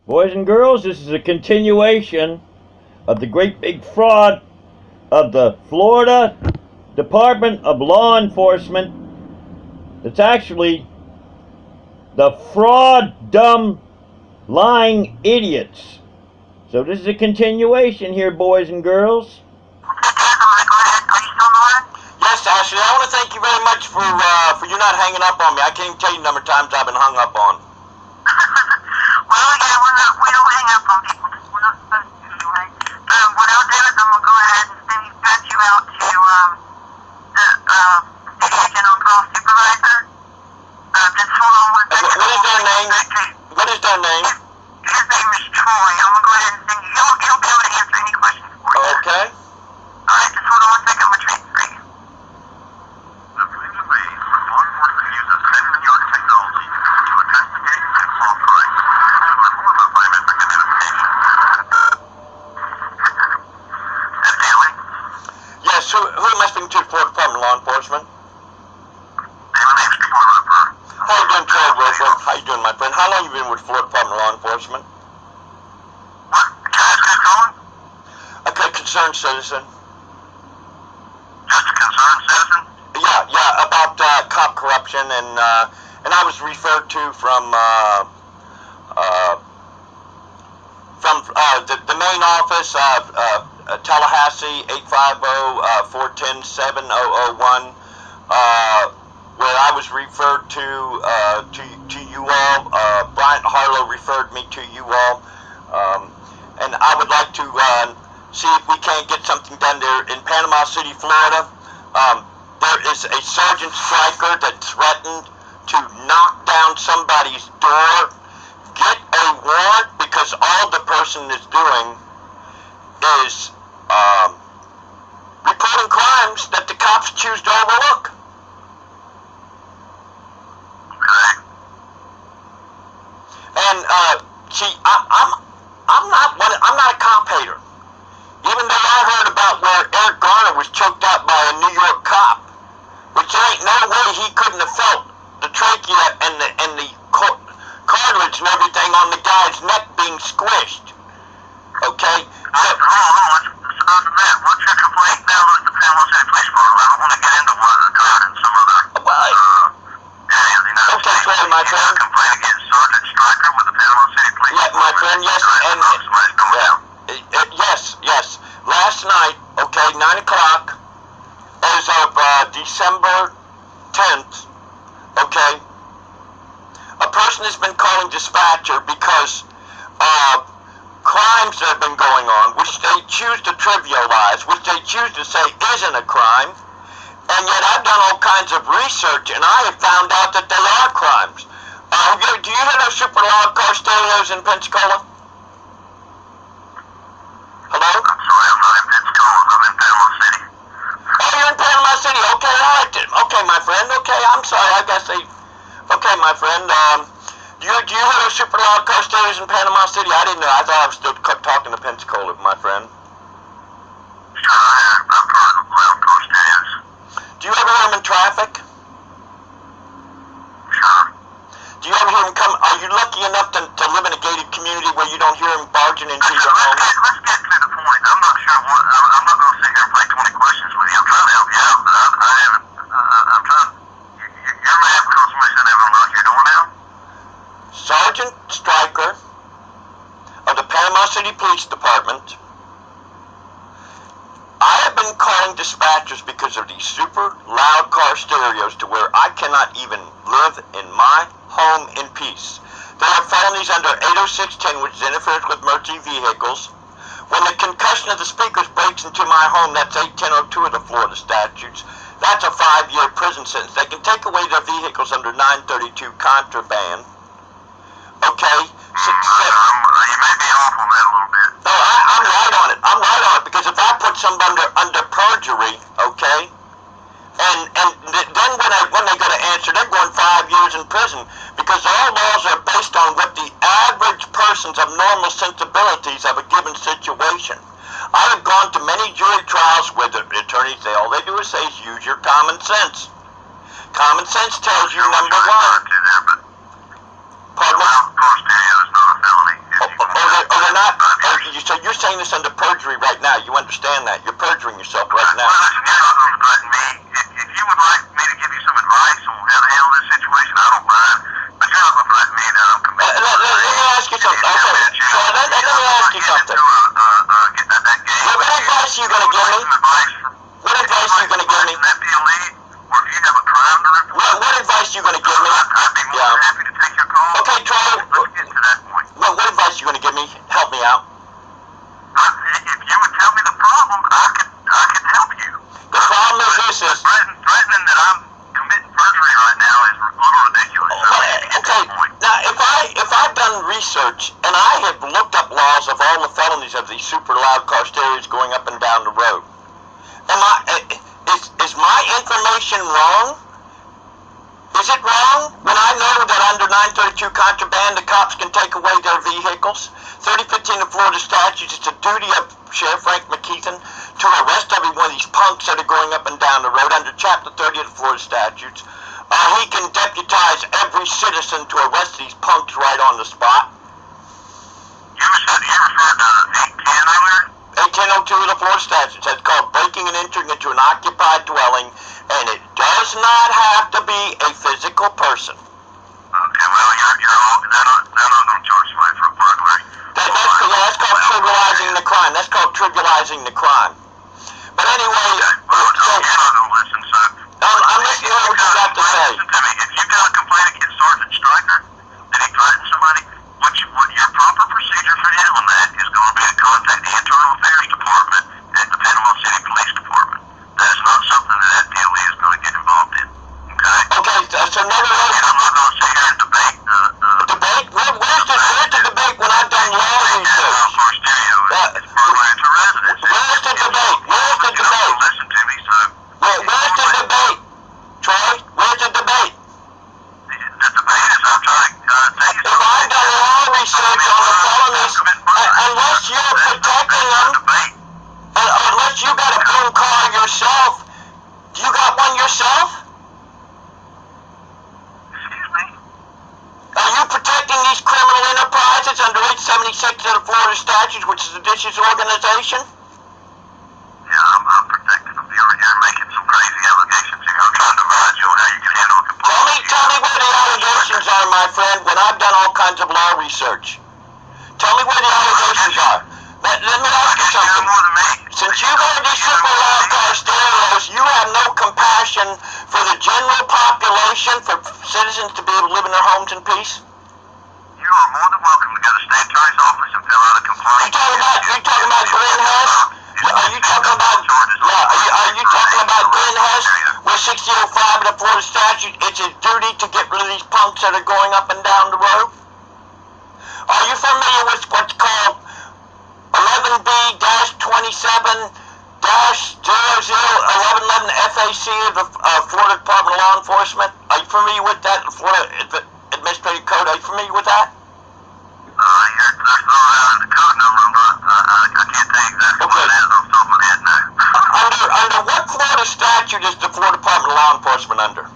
Boys and girls, this is a continuation of the great big fraud of the Florida Department of Law Enforcement. It's actually the fraud, dumb, lying idiots. So this is a continuation here, boys and girls. Yes, Ashley, I want to thank you very much for you not hanging up on me. I can't even tell you the number of times I've been hung up on. Well, yeah, we don't hang up on people. We're not supposed to anyway. What I'll do is I'm going to go ahead and send you out to the city agent on call supervisor. Just hold on one second. What is their name? What is their name? His name is Troy. I'm going to go ahead and send you. He'll be able to answer any questions for you. Okay. All right, just hold on one second. I'm going to transfer you. The Freedom Way, law enforcement uses state-of-the-art technology to investigate and solve crimes and perform a biometric identification. fdle? Yes, who am I speaking to? Florida Department of Law Enforcement. My name's Troy Roper. How you doing, Troy Roper? How you doing, my friend? How long have you been with Florida Department of Law Enforcement? What? Can I ask who's calling? Okay, concerned citizen. Just a concerned citizen? Yeah, about cop corruption, and I was referred to from the main office, Tallahassee, 850-410-7001, where I was referred to you all. Bryant Harlow referred me to you all, and I would like to see if we can't get something done there in Panama City, Florida. There is a sergeant striker that threatened to knock down somebody's door. Get a warrant, because all the person is doing is reporting crimes that the cops choose to overlook. Okay. And see, I'm not a cop hater. Even though I heard about where Eric Garner was choked out by a New York cop, which there ain't no way he couldn't have felt the trachea and the cartilage and everything on the guy's neck being squished. Okay? Hold on. Other than that, what's your complaint now with the Panama City Police Department? I don't want to get into what occurred in some other areas of the United Okay, States. sorry, my You have friend. a complaint against Sergeant Stryker with the Panama City Police Yeah, Department? my friend, yes, and Somebody's going down. yes. Last night, okay, 9 o'clock, as of December 10th, okay, a person has been calling dispatcher because crimes that have been going on, which they choose to trivialize, which they choose to say isn't a crime, and yet I've done all kinds of research, and I have found out that they are crimes. Do you hear those super loud car stereos in Pensacola? Hello? I'm sorry, I'm not in Pensacola. I'm in Panama City. Oh, you're in Panama City. Okay, all right then. Okay, my friend. Okay, I'm sorry. I guess they... Okay, my friend. Do you hear those super loud car stereos in Panama City? I didn't know. I thought I was still talking to Pensacola, my friend. Sure, I've heard of loud car stereos. Do you ever hear them in traffic? Sure. Do you ever hear them come... Are you lucky enough to live in a gated community where you don't hear them barging into your home? Let's get to the point. I'm not sure what... I'm not going to sit here and play 20 questions with you. I'm trying to help you out, but I haven't... I'm trying... You're mad because somebody said they were knock your door down? Sergeant Stryker of the Panama City Police Department. I have been calling dispatchers because of these super loud car stereos to where I cannot even live in my home in peace. There are felonies under 80610, which is interference with emergency vehicles. When the concussion of the speakers breaks into my home, that's 8102 of the Florida statutes. That's a 5-year prison sentence. They can take away their vehicles under 932 contraband. Okay? You may be off on that a little bit. No, I'm right on it. I'm right on it, because if I put somebody under perjury, okay, and then when they go to answer, they're going 5 years in prison, because all laws are based on what the average persons of normal sensibilities of a given situation. I have gone to many jury trials where the attorneys say all they do is say is use your common sense. Common sense tells you, number one. Pardon me? Loud car stereo is not a felony. so you're saying this under perjury right now. You understand that? You're perjuring yourself right now. Well, listen, you're not going to threaten me. If you would like me to give you some advice on how to handle this situation, I don't mind. But you're not going to threaten me that I'm committed. Let me ask you something. Okay. So let me ask you something. What advice are you going to give me? What advice are you going to give me? Or if you have a crime to report, What advice are you going to give me? I'd be more than happy to take your call. Okay, Troy. Let's get to that point. What advice are you going to give me? Help me out. If you would tell me the problem, I could help you. The problem is this is... Threatening that I'm committing perjury right now is a little ridiculous. Okay, now if I've done research and I have looked up laws of all the felonies of these super loud car stereos going up and down the road, is my information wrong? Is it wrong when I know that under 932 contraband the cops can take away their vehicles? 3015 of Florida statutes, it's the duty of Sheriff Frank McKeithen to arrest every one of these punks that are going up and down the road under Chapter 30 of the Florida statutes. He can deputize every citizen to arrest these punks right on the spot. You referred to 810 earlier? 1802 of the Florida statutes. That's called breaking and entering into an occupied dwelling, and it does not have to be a physical person. Okay, well, they're not going to charge somebody for a burglary. That's called trivializing the crime. That's called trivializing the crime. But anyway, Well, you're not going to listen, so... I'm listening to what you got to say. Listen to me. If you got a complaint against Sergeant Stryker that he threatened somebody, what your proper procedure for handling that is going to be to contact the Internal Affairs Department at the Panama City Police Department. That is not something that fdle is going to get involved in. Okay? Okay, so nevertheless... I'm not going to sit here and debate Debate? Where's the debate when I've done law research? car stereo is burglary to residence. Where's the debate? Where's the debate? Listen to me, so... Where's the debate? Troy, where's the debate? The debate is I'm trying to tell you If I've done law research on the felonies, unless you're protecting them, unless you got a boom car yourself, you got one yourself? Excuse me? Are you protecting these criminal enterprises under 876 of the Florida statutes, which is a vicious organization? Yeah, I'm protecting them. You're making some crazy allegations here. I'm trying to advise you on how you can handle a complaint. Tell me where the allegations are, my friend, when I've done all kinds of law research. Tell me where the allegations are. Let me ask you something. Since you've heard these super loud car stereos, you have no compassion for the general population, for citizens to be able to live in their homes in peace? You are more than welcome to go to the state attorney's office and fill out a complaint. You talking about Glenn Hess? Are you talking about Glenn Hess? With 6005 of the Florida statute, it's his duty to get rid of these punks that are going up and down the road? Are you familiar with what's called 11B-27-001111 FAC of the Florida Department of Law Enforcement? Are you familiar with that? The Florida Administrative Code, are you familiar with that? You're throwing out the code number. I can't tell you exactly what it is off the top of my head now. Under what Florida statute is the Florida Department of Law Enforcement under? What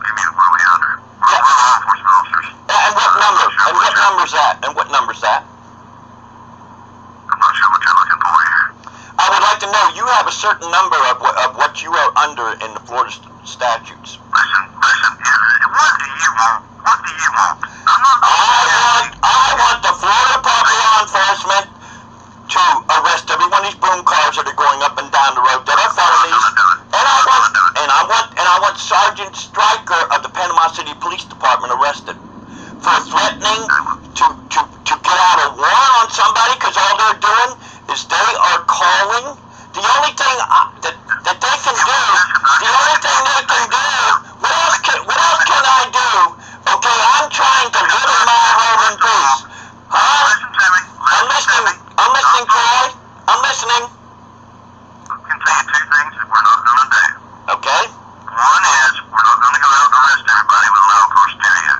do you mean, what are we under? We're law enforcement officers. And what number? And what number is that? And what number is that? I'm not sure what you're looking for here. I would like to know. You have a certain number of what you are under in the Florida statutes. Listen, what do you want? What do you want? I want the Florida Department of Law Enforcement to arrest every one of these boom cars that are going up and down the road that are felonies. And I want Sergeant Stryker of the Panama City Police Department arrested for threatening to get out a warrant on somebody, because all they're doing is they are calling. The only thing that they can do, what else can I do? Okay, I'm trying to live in my home in peace. Huh? I'm listening, Troy. I'm listening. I can tell you two things that we're not going to do. Okay. One is, we're not going to go out and arrest everybody with a loud car stereo.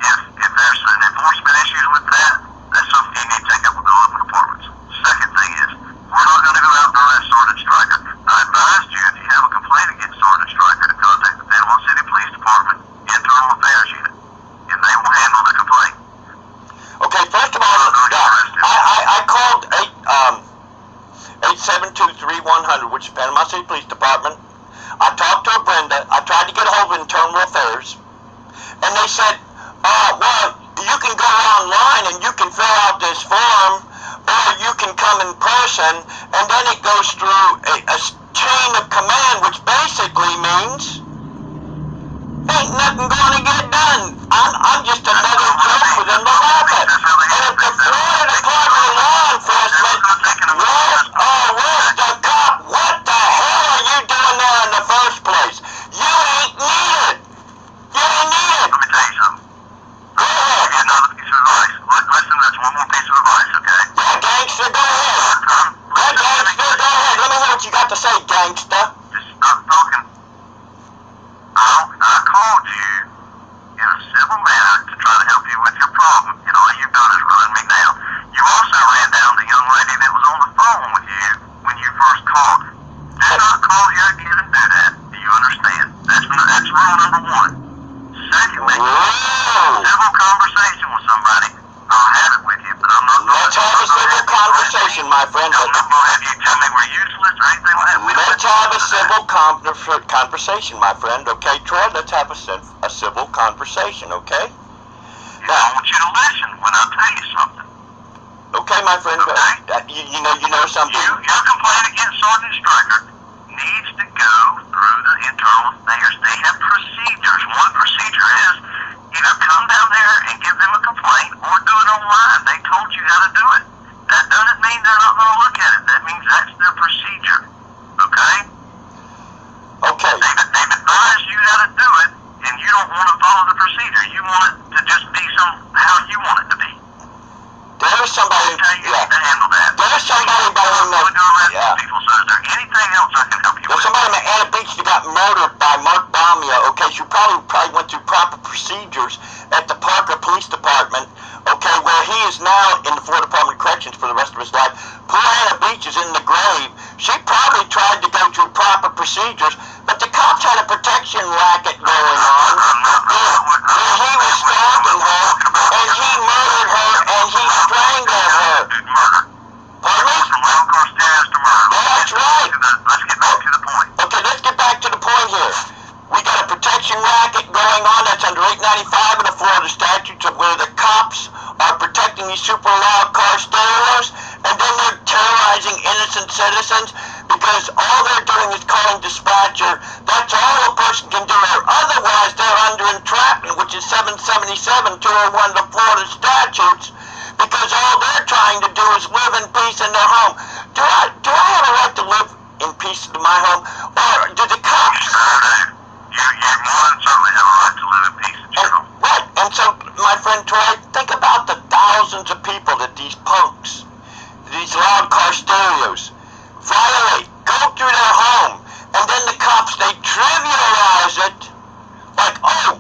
If there's an enforcement issue with that, that's something you need to take up with the local departments. Second thing is, we're not going to go out and arrest Sergeant Stryker. I advised you, if you have a complaint against Sergeant Stryker, to contact the Panama City Police Department Internal Affairs Unit, and they will handle the complaint. Okay, first of all, 100, which is Panama City Police Department. I talked to Brenda. I tried to get a hold of Internal Affairs, and they said, well, you can go online and you can fill out this form, or you can come in person, and then it goes through a chain of command, which basically means ain't nothing going to get done. I'm just another joke for them to laugh at. And if the Florida Department of Law Enforcement arrest a cop, what the hell are you doing there in the first place? You ain't needed. You ain't needed. Let me tell you something. Go ahead. I'll give you another piece of advice. Listen to this, one more piece of advice, okay? Yeah, gangster, go ahead. Yeah, gangster, go ahead. Let me hear what you got to say, gangster. Just stop talking. I called you in a civil manner to try to help you with your problem, and all you've done is run me down. You also ran down the young lady that was on the phone with you when you first called. Do not call you again and do that. Do you understand? That's rule number one. Secondly, civil conversation with somebody. I'll have it with you, but I'm not. Let's have a civil conversation, my friend. I'm not going to have you tell me we're useless or anything like that. Let's have a civil conversation, my friend. Okay, Troy? Let's have a civil conversation, okay? I want you to listen when I tell you something. Okay, my friend. Okay. You know something. Your complaint against Sergeant Stryker needs to go through the internal affairs. They have procedures. One procedure is either come down there and give them a complaint or do it online. They told you how to do it. That doesn't mean they're not going to look at it. That means that's their procedure. Okay? Okay. They've advised you how to do it, and you don't want to follow the procedure. You want it to just be how you want it to be. There's somebody. Okay, you need to handle that. There's somebody by the name of. People, so is there anything else I can help you There's with? somebody in Anna Beach that got murdered by Mark Baumia. Okay, she probably went through proper procedures at the Parker Police Department. Okay, where he is now in the Florida Department of Corrections for the rest of his life. Poor Anna Beach is in the grave. She probably tried to go through proper procedures, but the cops had a protection racket going on. Where he was stalking her, and he murdered her, and he strangled her. Pardon me? From wild car stairs to murder. That's right. Let's get back to the point. Okay, let's get back to the point here. We got a protection racket going on that's under 895 in the Florida statutes of where the cops are protecting these super loud car stereos, and then they're terrorizing innocent citizens because all they're doing is calling dispatcher. That's all a person can do, or otherwise they're under entrapment, which is 777 201 of the Florida statutes, because all they're trying to do is live in peace in their home. Do I have a right to live in peace in my home, or do the cops? You more than certainly have a right to live in peace and chill. Right, and so, my friend Troy, think about the thousands of people that these punks, these loud car stereos, violate, go through their home, and then the cops, they trivialize it, like, oh,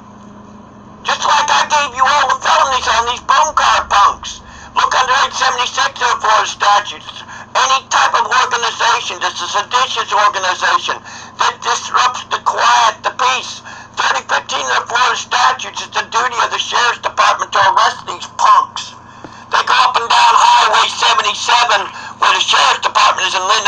just like I gave you all the felonies on these boom car punks. Look under 876 of the Florida statutes. Any type of organization that's a seditious organization that disrupts the quiet, the peace. 3015 of the Florida statutes, it's the duty of the Sheriff's Department to arrest these punks. They go up and down Highway 77 where the Sheriff's Department is in Lynn